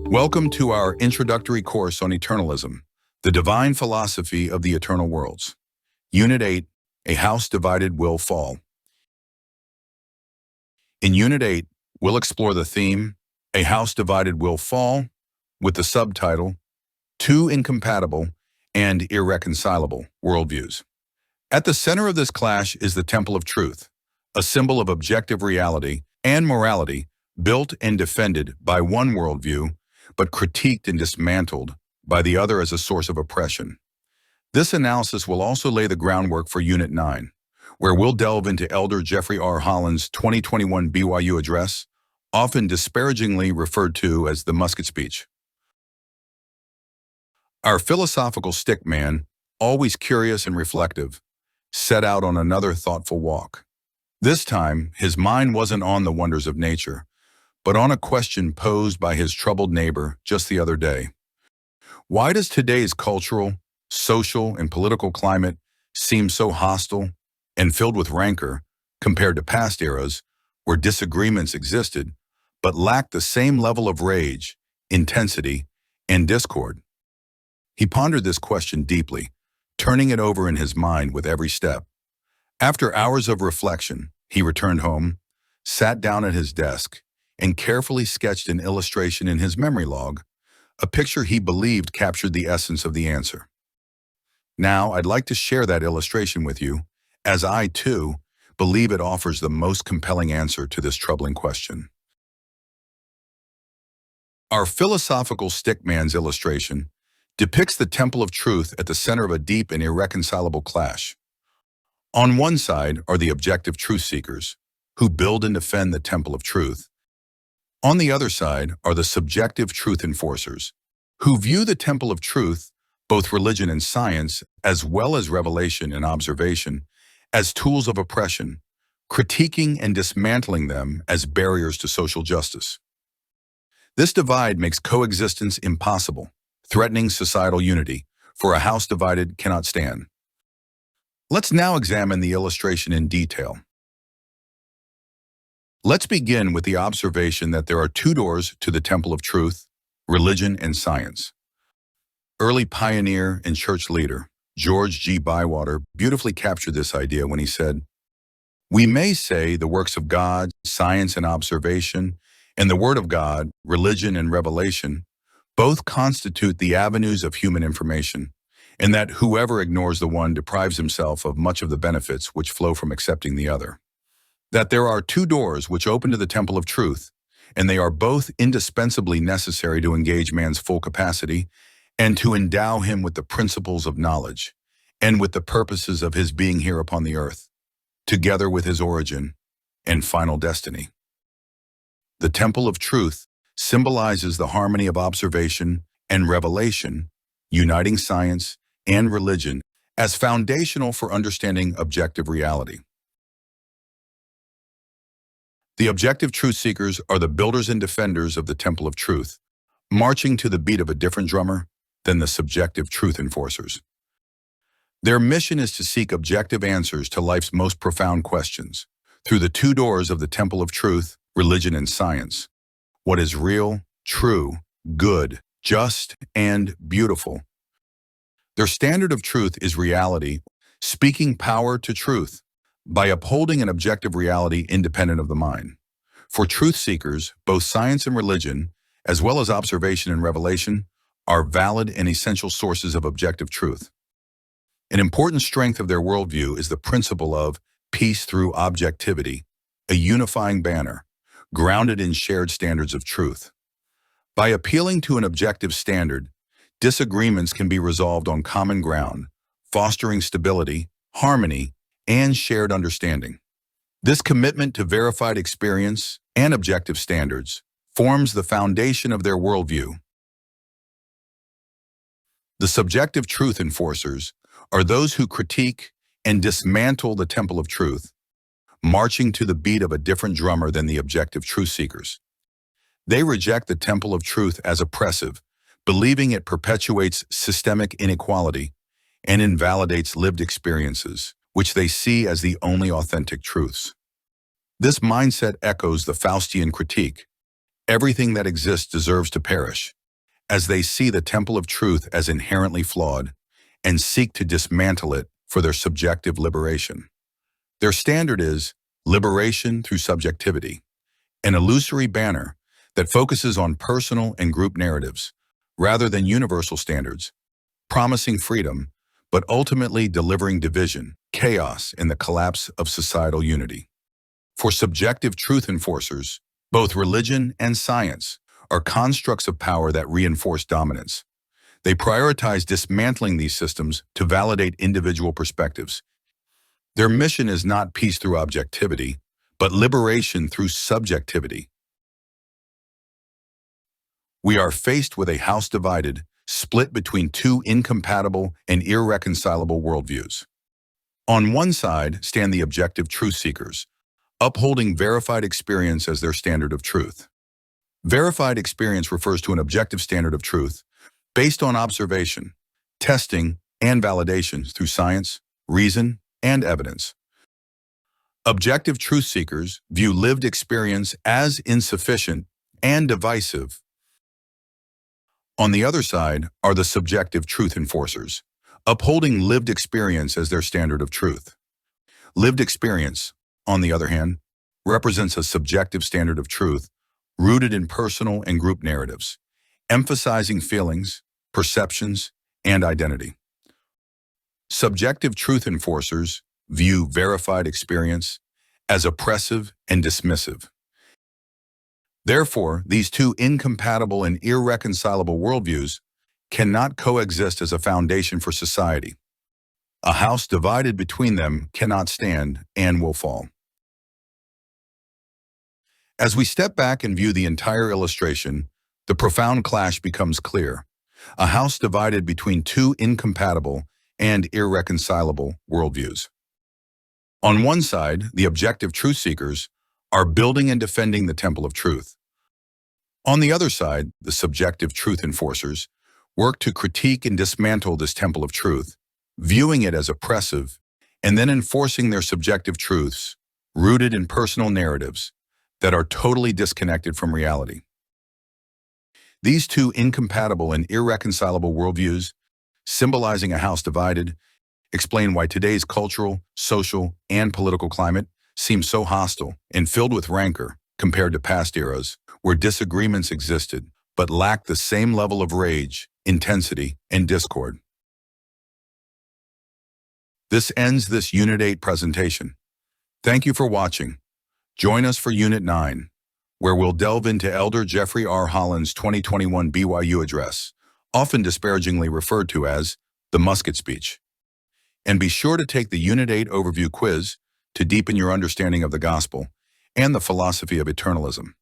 Welcome to our introductory course on Eternalism, the divine philosophy of the eternal worlds. Unit 8, A House Divided Will Fall. In Unit 8, we'll explore the theme, A House Divided Will Fall, with the subtitle, Two Incompatible and Irreconcilable Worldviews. At the center of this clash is the Temple of Truth, a symbol of objective reality and morality built and defended by one worldview, but critiqued and dismantled by the other as a source of oppression. This analysis will also lay the groundwork for Unit 9, where we'll delve into Elder Jeffrey R. Holland's 2021 BYU address, often disparagingly referred to as the Musket Speech. Our philosophical stickman, always curious and reflective, set out on another thoughtful walk. This time, his mind wasn't on the wonders of nature, but on a question posed by his troubled neighbor just the other day. Why does today's cultural, social, and political climate seem so hostile and filled with rancor compared to past eras where disagreements existed but lacked the same level of rage, intensity, and discord? He pondered this question deeply, turning it over in his mind with every step. After hours of reflection, he returned home, sat down at his desk, and carefully sketched an illustration in his memory log, a picture he believed captured the essence of the answer. Now, I'd like to share that illustration with you, as I, too, believe it offers the most compelling answer to this troubling question. Our philosophical stickman's illustration depicts the Temple of Truth at the center of a deep and irreconcilable clash. On one side are the objective truth seekers, who build and defend the Temple of Truth. On the other side are the subjective truth enforcers, who view the Temple of Truth, both religion and science, as well as revelation and observation, as tools of oppression, critiquing and dismantling them as barriers to social justice. This divide makes coexistence impossible, threatening societal unity, for a house divided cannot stand. Let's now examine the illustration in detail. Let's begin with the observation that there are two doors to the Temple of Truth, religion and science. Early pioneer and church leader George G. Bywater beautifully captured this idea when he said, "We may say the works of God, science and observation, and the Word of God, religion and revelation, both constitute the avenues of human information, and that whoever ignores the one deprives himself of much of the benefits which flow from accepting the other. That there are two doors which open to the Temple of Truth, and they are both indispensably necessary to engage man's full capacity and to endow him with the principles of knowledge and with the purposes of his being here upon the earth, together with his origin and final destiny. The Temple of Truth symbolizes the harmony of observation and revelation, uniting science and religion as foundational for understanding objective reality. The objective truth seekers are the builders and defenders of the Temple of Truth, marching to the beat of a different drummer than the subjective truth enforcers. Their mission is to seek objective answers to life's most profound questions through the two doors of the Temple of Truth, religion and science. What is real, true, good, just, and beautiful? Their standard of truth is reality, speaking power to truth, by upholding an objective reality independent of the mind. For truth seekers, both science and religion, as well as observation and revelation, are valid and essential sources of objective truth. An important strength of their worldview is the principle of peace through objectivity, a unifying banner, grounded in shared standards of truth. By appealing to an objective standard, disagreements can be resolved on common ground, fostering stability, harmony, and shared understanding. This commitment to verified experience and objective standards forms the foundation of their worldview. The subjective truth enforcers are those who critique and dismantle the Temple of Truth, marching to the beat of a different drummer than the objective truth seekers. They reject the Temple of Truth as oppressive, believing it perpetuates systemic inequality and invalidates lived experiences, which they see as the only authentic truths. This mindset echoes the Faustian critique: everything that exists deserves to perish, as they see the temple of truth as inherently flawed and seek to dismantle it for their subjective liberation. Their standard is liberation through subjectivity, an illusory banner that focuses on personal and group narratives rather than universal standards, promising freedom, but ultimately delivering division, chaos, and the collapse of societal unity. For subjective truth enforcers, both religion and science are constructs of power that reinforce dominance. They prioritize dismantling these systems to validate individual perspectives. Their mission is not peace through objectivity, but liberation through subjectivity. We are faced with a house divided, split between two incompatible and irreconcilable worldviews. On one side stand the objective truth seekers, upholding verified experience as their standard of truth. Verified experience refers to an objective standard of truth based on observation, testing, and validation through science, reason, and evidence. Objective truth seekers view lived experience as insufficient and divisive. On the other side are the subjective truth enforcers, upholding lived experience as their standard of truth. Lived experience, on the other hand, represents a subjective standard of truth rooted in personal and group narratives, emphasizing feelings, perceptions, and identity. Subjective truth enforcers view verified experience as oppressive and dismissive. Therefore, these two incompatible and irreconcilable worldviews cannot coexist as a foundation for society. A house divided between them cannot stand and will fall. As we step back and view the entire illustration, the profound clash becomes clear. A house divided between two incompatible and irreconcilable worldviews. On one side, the objective truth seekers are building and defending the temple of truth. On the other side, the subjective truth enforcers work to critique and dismantle this temple of truth, viewing it as oppressive, and then enforcing their subjective truths rooted in personal narratives that are totally disconnected from reality. These two incompatible and irreconcilable worldviews, symbolizing a house divided, explain why today's cultural, social, and political climate seems so hostile and filled with rancor compared to past eras where disagreements existed but lacked the same level of rage, intensity, and discord. This ends this Unit 8 presentation. Thank you for watching. Join us for Unit 9, where we'll delve into Elder Jeffrey R. Holland's 2021 BYU address, often disparagingly referred to as the Musket Speech. And be sure to take the Unit 8 overview quiz to deepen your understanding of the gospel and the philosophy of eternalism.